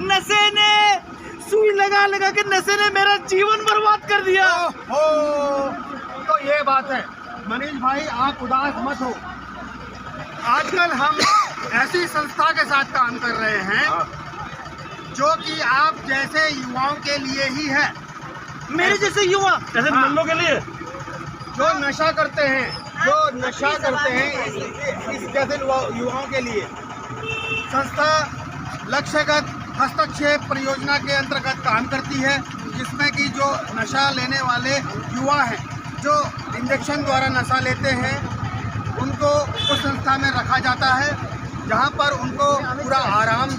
नशे ने सुई लगा लगा के नशे ने मेरा जीवन बर्बाद कर दिया। तो ये बात है मनीष भाई, आप उदास मत हो। आजकल हम ऐसी संस्था के साथ काम कर रहे हैं जो कि आप जैसे युवाओं के लिए ही है। मेरे जैसे युवा, जैसे नल्लों के लिए जो नशा करते हैं, इस जैसे युवाओं के लिए संस्था लक्ष्यगत हस्तक्षेप परियोजना के अंतर्गत काम करती है, जिसमें कि जो नशा लेने वाले युवा हैं, जो इंजेक्शन द्वारा नशा लेते हैं, उनको उस संस्था में रखा जाता है, जहां पर उनको पूरा आराम,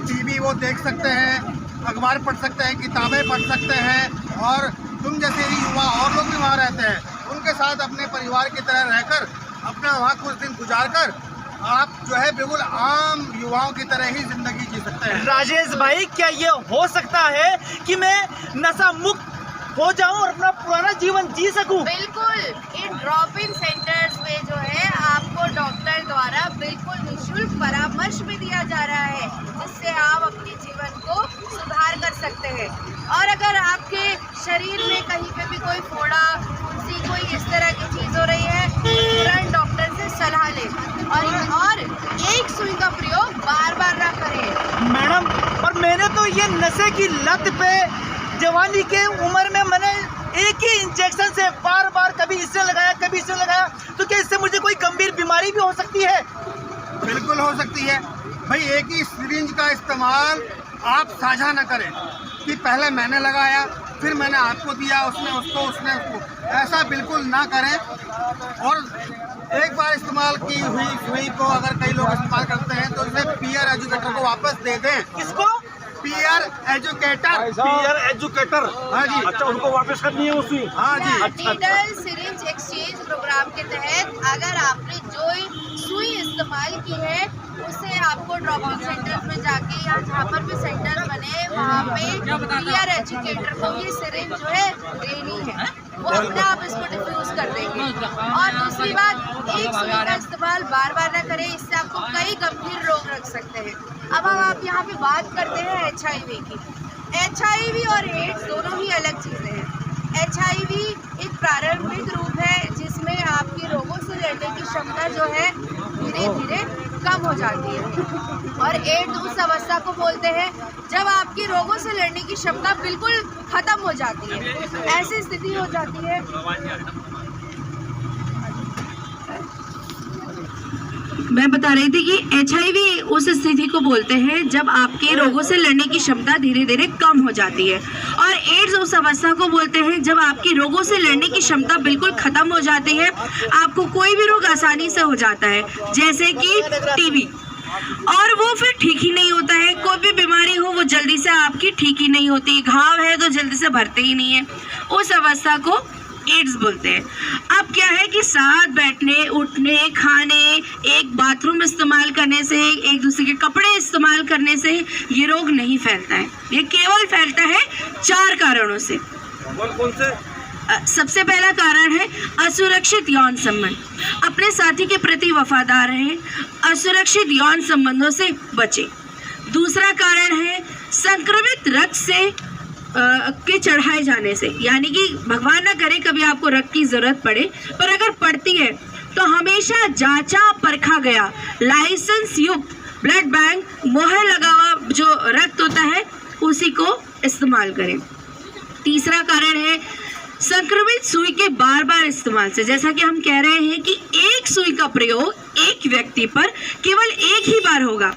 टीवी वो देख सकते हैं, अखबार पढ़ सकते हैं, किताबें पढ़ सकते हैं, और तुम जैसे ही युवा और लोग भी वहाँ रहते हैं, उनके साथ अपने परिवार की तरह रहकर अपना वहाँ कुछ दिन गुजार कर आप जो है बिल्कुल आम युवाओं की तरह ही जिंदगी जी सकते हैं। राजेश भाई, क्या ये हो सकता है कि मैं नशा मुक्त हो जाऊं और अपना पुराना जीवन जी सकूं? बिल्कुल, इन ड्रॉप इन सेंटर्स में जो है आपको डॉक्टर द्वारा बिल्कुल निःशुल्क परामर्श भी दिया जा रहा है, जिससे आप अपने जीवन को सुधार कर सकते हैं। और अगर आपके शरीर में कहीं पे भी कोई फोड़ा, फुंसी, कोई इस तरह की चीज हो रही है, तो तुरंत डॉक्टर से सलाह लें और एक सुई का प्रयोग बार बार ना करें। मैडम, और मैंने तो ये नशे की लत पे जवानी के उम्र में मैंने एक ही इंजेक्शन से बार बार कभी इससे लगाया, कभी इससे लगाया, तो क्या इससे मुझे कोई गंभीर बीमारी भी हो सकती है? बिल्कुल हो सकती है भाई। एक ही सिरिंज का इस्तेमाल आप साझा न करें कि पहले मैंने लगाया, फिर मैंने आपको दिया, उसने उसको, ऐसा बिल्कुल ना करें। और एक बार इस्तेमाल की हुई सुई को अगर कई लोग इस्तेमाल करते हैं तो इसे पीयर एजुकेटर को वापस दे दें। किसको? Peer educator. पीयर एजुकेटर, हाँ जी। अच्छा, उनको वापस करनी है उसी। हाँ जी। नीडल सिरिंज एक्सचेंज प्रोग्राम के तहत अगर आपने जो सुई इस्तेमाल की है, उसे आपको ड्रॉप इन सेंटर में जाके या जहाँ पर भी सेंटर बने वहाँ पे पीयर एजुकेटर को ये सिरिंज जो है देनी है, वो अपने आप इसको डिफ्यूज कर देंगे। और दूसरी बात, एक सुई का इस्तेमाल बार बार ना करें, इससे आपको कई गंभीर रोग लग सकते हैं। अब हम आप यहाँ पे बात करते हैं HIV की। HIV और एड्स दोनों ही अलग चीज़ें हैं। HIV एक प्रारंभिक रूप है जिसमें आपकी रोगों से लड़ने की क्षमता जो है धीरे धीरे कम हो जाती है, और एड्स उस अवस्था को बोलते हैं जब आपकी रोगों से लड़ने की क्षमता बिल्कुल खत्म हो जाती है। ऐसी स्थिति हो जाती है। मैं बता रही थी कि HIV उस स्थिति को बोलते हैं जब आपके रोगों से लड़ने की क्षमता धीरे धीरे कम हो जाती है, और एड्स उस अवस्था को बोलते हैं जब आपकी रोगों से लड़ने की क्षमता बिल्कुल खत्म हो जाती है। आपको कोई भी रोग आसानी से हो जाता है, जैसे कि टीबी, और वो फिर ठीक ही नहीं होता है। कोई भी बीमारी हो वो जल्दी से आपकी ठीक ही नहीं होती, घाव है तो जल्दी से भरते ही नहीं है, उस अवस्था को एड्स बोलते हैं। अब क्या है कि साथ बैठने, उठने, खाने, एक बाथरूम इस्तेमाल करने से, एक दूसरे के कपड़े इस्तेमाल करने से ये रोग नहीं फैलता है। ये केवल फैलता है 4 कारणों से। कौन से? सबसे पहला कारण है असुरक्षित यौन संबंध। अपने साथी के प्रति वफादार रहें, असुरक्षित यौन संबंधों से बचें। दूसरा कारण है संक्रमित रक्त से के चढ़ाए जाने से, यानी कि भगवान ना करे कभी आपको रक्त की जरूरत पड़े, पर अगर पड़ती है तो हमेशा जांचा परखा गया लाइसेंस युक्त ब्लड बैंक, मोहर लगा हुआ जो रक्त होता है उसी को इस्तेमाल करें। तीसरा कारण है संक्रमित सुई के बार बार इस्तेमाल से। जैसा कि हम कह रहे हैं कि एक सुई का प्रयोग एक व्यक्ति पर केवल एक ही बार होगा,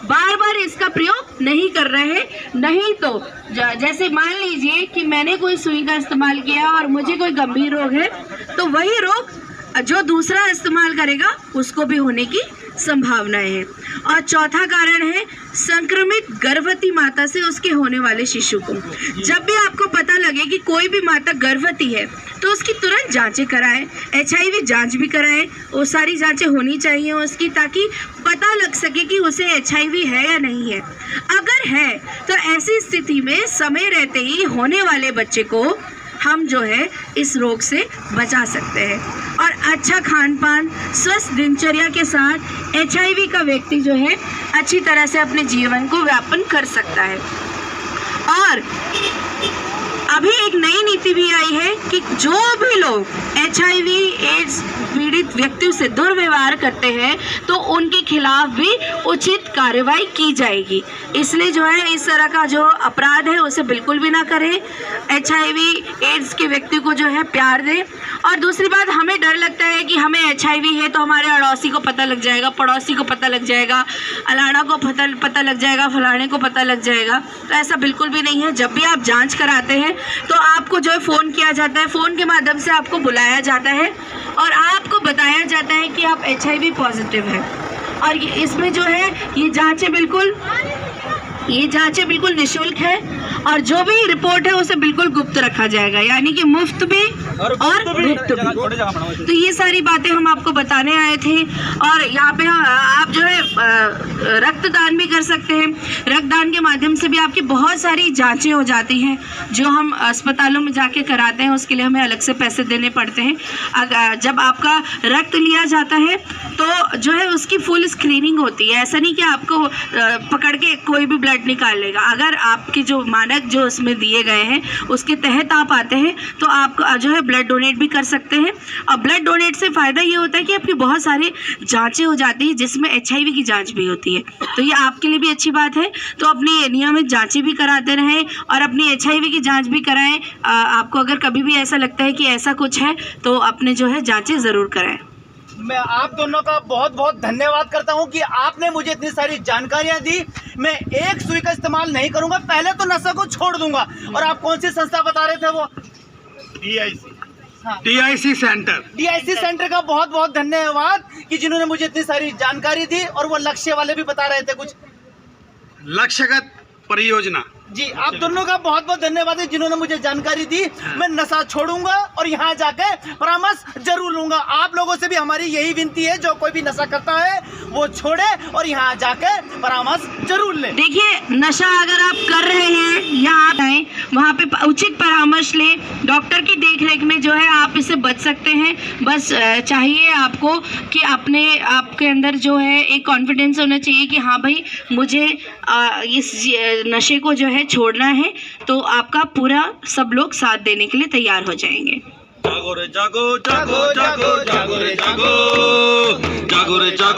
बार बार इसका प्रयोग नहीं कर रहे। नहीं तो जैसे मान लीजिए कि मैंने कोई सुई का इस्तेमाल किया और मुझे कोई गंभीर रोग है, तो वही रोग जो दूसरा इस्तेमाल करेगा उसको भी होने की संभावनाएं हैं। और चौथा कारण है संक्रमित गर्भवती माता से उसके होने वाले शिशु को। जब भी आपको पता लगे कि कोई भी माता गर्भवती है तो उसकी तुरंत जांचें कराएं, HIV जांच भी कराएं, वो सारी जांचें होनी चाहिए उसकी, ताकि पता लग सके कि उसे HIV है या नहीं है। अगर है तो ऐसी स्थिति में समय रहते ही होने वाले बच्चे को हम जो है इस रोग से बचा सकते हैं। और अच्छा खान पान, स्वस्थ दिनचर्या के साथ HIV का व्यक्ति जो है अच्छी तरह से अपने जीवन को व्यापन कर सकता है। और अभी एक नई नीति भी आई है कि जो भी लोग HIV एड्स पीड़ित व्यक्तियों से दुर्व्यवहार करते हैं तो उनके खिलाफ भी उचित कार्रवाई की जाएगी। इसलिए जो है इस तरह का जो अपराध है उसे बिल्कुल भी ना करें। HIV एड्स के व्यक्ति को जो है प्यार दें। और दूसरी बात, हमें डर लगता है कि हमें HIV है तो हमारे अड़ोसी को पता लग जाएगा, पड़ोसी को पता लग जाएगा, अलाना को पता लग जाएगा, फलाने को पता लग जाएगा। तो ऐसा बिल्कुल भी नहीं है। जब भी आप जांच कराते हैं तो आपको जो है फ़ोन किया जाता है, फ़ोन के माध्यम से आपको बुलाया जाता है और आपको बताया जाता है कि आप HIV पॉजिटिव है। और इसमें जो है ये जांचें बिल्कुल निःशुल्क है और जो भी रिपोर्ट है उसे बिल्कुल गुप्त रखा जाएगा, यानी कि मुफ्त में और गुप्त भी। तो ये सारी बातें हम आपको बताने आए थे। और यहाँ पे आप जो है रक्तदान भी कर सकते हैं। रक्तदान के माध्यम से भी आपकी बहुत सारी जांचें हो जाती हैं जो हम अस्पतालों में जाके कराते हैं, उसके लिए हमें अलग से पैसे देने पड़ते हैं। जब आपका रक्त लिया जाता है तो जो है उसकी फुल स्क्रीनिंग होती है। ऐसा नहीं कि आपको पकड़ के कोई भी ब्लड निकाल लेगा। अगर आपके जो मानक जो उसमें दिए गए हैं उसके तहत आप आते हैं तो आप जो है ब्लड डोनेट भी कर सकते हैं। और ब्लड डोनेट से फ़ायदा ये होता है कि आपकी बहुत सारी जांचें हो जाती हैं जिसमें HIV की जांच भी होती है। तो ये आपके लिए भी अच्छी बात है। तो अपनी नियमित जांचें भी कराते रहें और अपनी HIV की जांच भी कराएं। आपको अगर कभी भी ऐसा लगता है कि ऐसा कुछ है तो अपने जो है जांचें ज़रूर कराएं। मैं आप दोनों का बहुत बहुत धन्यवाद करता हूं कि आपने मुझे इतनी सारी जानकारियां दी। मैं एक सुई का इस्तेमाल नहीं करूंगा, पहले तो नशा को छोड़ दूंगा। और आप कौन सी संस्था बता रहे थे? वो DIC सेंटर। DIC सेंटर का बहुत बहुत धन्यवाद कि जिन्होंने मुझे इतनी सारी जानकारी दी। और वो लक्ष्य वाले भी बता रहे थे कुछ, लक्ष्यगत परियोजना। जी आप दोनों का बहुत बहुत धन्यवाद है जिन्होंने मुझे जानकारी दी। मैं नशा छोड़ूंगा और यहाँ जाके परामर्श जरूर लूंगा। आप लोगों से भी हमारी यही विनती है, जो कोई भी नशा करता है वो छोड़े और यहाँ जाके परामर्श जरूर ले। देखिए, नशा अगर आप कर रहे हैं या आप आए वहाँ पे उचित परामर्श लें। डॉक्टर की देखरेख में जो है आप इससे बच सकते हैं। बस चाहिए आपको कि आपके अंदर जो है एक कॉन्फिडेंस होना चाहिए कि हाँ भाई मुझे इस नशे को जो है छोड़ना है। तो आपका पूरा सब लोग साथ देने के लिए तैयार हो जाएंगे। जागो रे जागो, जागो जागो, जागो रे जागो, जागो रे जागो।